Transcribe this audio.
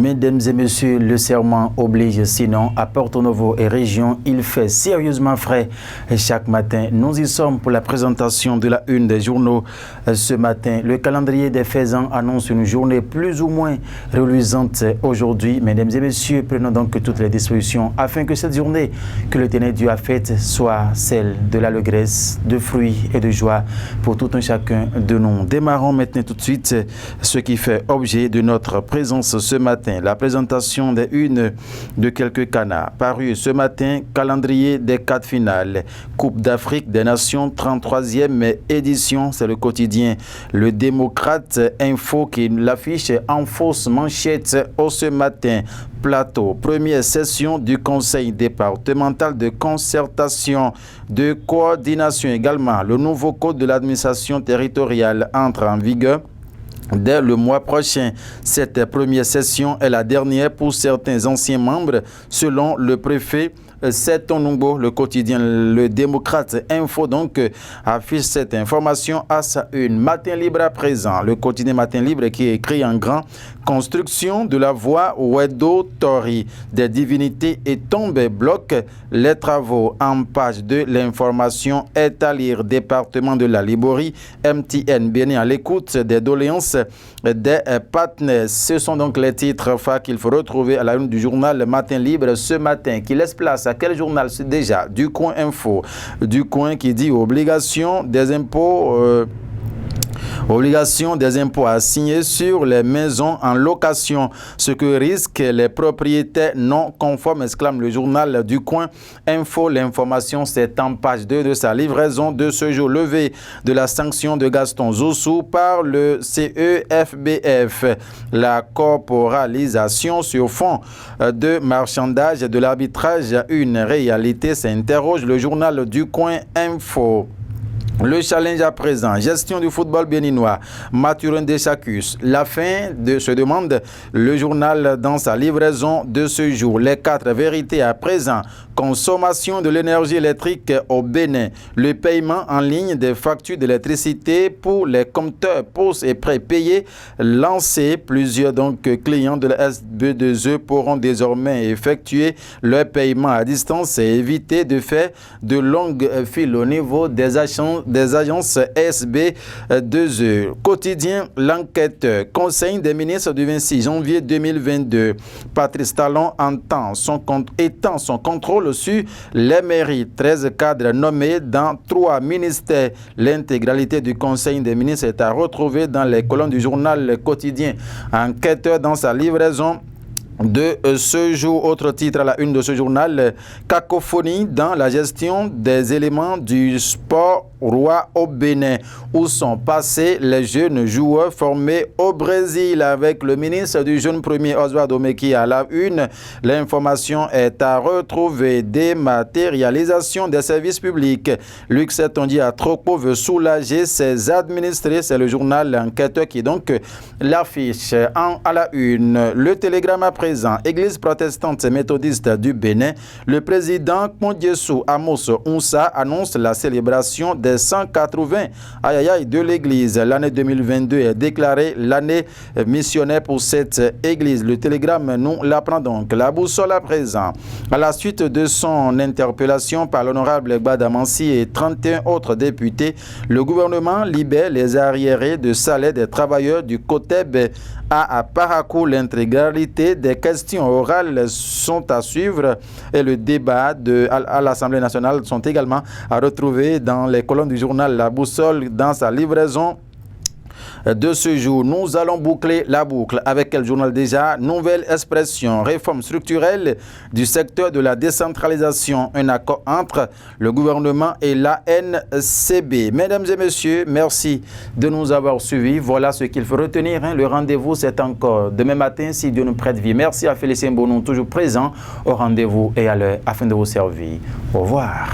Mesdames et messieurs, le serment oblige, sinon à Porto Novo et région, il fait sérieusement frais. Et chaque matin, nous y sommes pour la présentation de la une des journaux. Ce matin, le calendrier des faisans annonce une journée plus ou moins reluisante aujourd'hui. Mesdames et messieurs, prenons donc toutes les dispositions afin que cette journée que le Ténébreux Dieu a faite soit celle de l'allégresse, de fruits et de joie pour tout un chacun de nous. Démarrons maintenant tout de suite ce qui fait objet de notre présence ce matin. La présentation des unes de quelques canards. Paru ce matin, calendrier des quarts finales. Coupe d'Afrique des Nations, 33e édition. C'est le quotidien Le Démocrate Info qui l'affiche en fausse manchette ce matin. Plateau, première session du Conseil départemental de concertation, de coordination également. Le nouveau code de l'administration territoriale entre en vigueur dès le mois prochain. Cette première session est la dernière pour certains anciens membres, selon le préfet Setonumbo. Le quotidien Le Démocrate Info donc affiche cette information à sa une. Matin Libre à présent, le quotidien Matin Libre qui écrit en grand: construction de la voie Wedo Tori, des divinités et tombes bloquent les travaux. En page 2, l'information est à lire. Département de la Liborie, MTN bien à l'écoute des doléances des partenaires. Ce sont donc les titres phares qu'il faut retrouver à la une du journal Matin Libre ce matin, qui laisse place à quel journal? C'est déjà Du Coin Info. Du Coin qui dit obligation des impôts. Obligation des impôts à signer sur les maisons en location, ce que risquent les propriétaires non conformes, exclame le journal Du Coin Info. L'information, c'est en page 2 de sa livraison de ce jour. Levée de la sanction de Gaston Zossou par le CEFBF. La corporalisation sur fond de marchandage de l'arbitrage, une réalité, s'interroge le journal Du Coin Info. Le challenge à présent, gestion du football béninois, Mathurin Deschacus. La fin de se demande le journal dans sa livraison de ce jour. Les 4 vérités à présent, consommation de l'énergie électrique au Bénin, le paiement en ligne des factures d'électricité pour les compteurs postes et prépayés lancés. Plusieurs donc clients de la SB2E pourront désormais effectuer leur paiement à distance et éviter de faire de longues files au niveau des agences SB2E. Quotidien L'Enquêteur. Conseil des ministres du 26 janvier 2022. Patrice Talon étend son contrôle sur les mairies. 13 cadres nommés dans 3 ministères. L'intégralité du Conseil des ministres est à retrouver dans les colonnes du journal quotidien Enquêteur dans sa livraison de ce jour. Autre titre à la une de ce journal: cacophonie dans la gestion des éléments du sport roi au Bénin. Où sont passés les jeunes joueurs formés au Brésil? Avec le ministre du jeune premier Oswald Omeki à la une. L'information est à retrouver. Dématérialisation des services publics. Luc Setonji à Troco veut soulager ses administrés. C'est le journal Enquêteur qui donc l'affiche à la une. Le Télégramme à présent. Église protestante méthodiste du Bénin. Le président Kondiesu Amos Unsa annonce la célébration des 180 de l'église. L'année 2022 est déclarée l'année missionnaire pour cette église. Le Télégramme nous l'apprend donc. La boussole à présent. À la suite de son interpellation par l'honorable Gbadamansi et 31 autres députés, le gouvernement libère les arriérés de salaire des travailleurs du COTEB à Parakou. L'intégralité des questions orales sont à suivre et le débat à l'Assemblée nationale sont également à retrouver dans les colonnes du journal La Boussole dans sa livraison de ce jour. Nous allons boucler la boucle avec quel journal déjà? Nouvelle expression, réforme structurelle du secteur de la décentralisation, un accord entre le gouvernement et l'ANCB. Mesdames et messieurs, merci de nous avoir suivis. Voilà ce qu'il faut retenir. Le rendez-vous, c'est encore demain matin si Dieu nous prête vie. Merci à Félicien Bonon, toujours présent au rendez-vous et à l'heure afin de vous servir. Au revoir.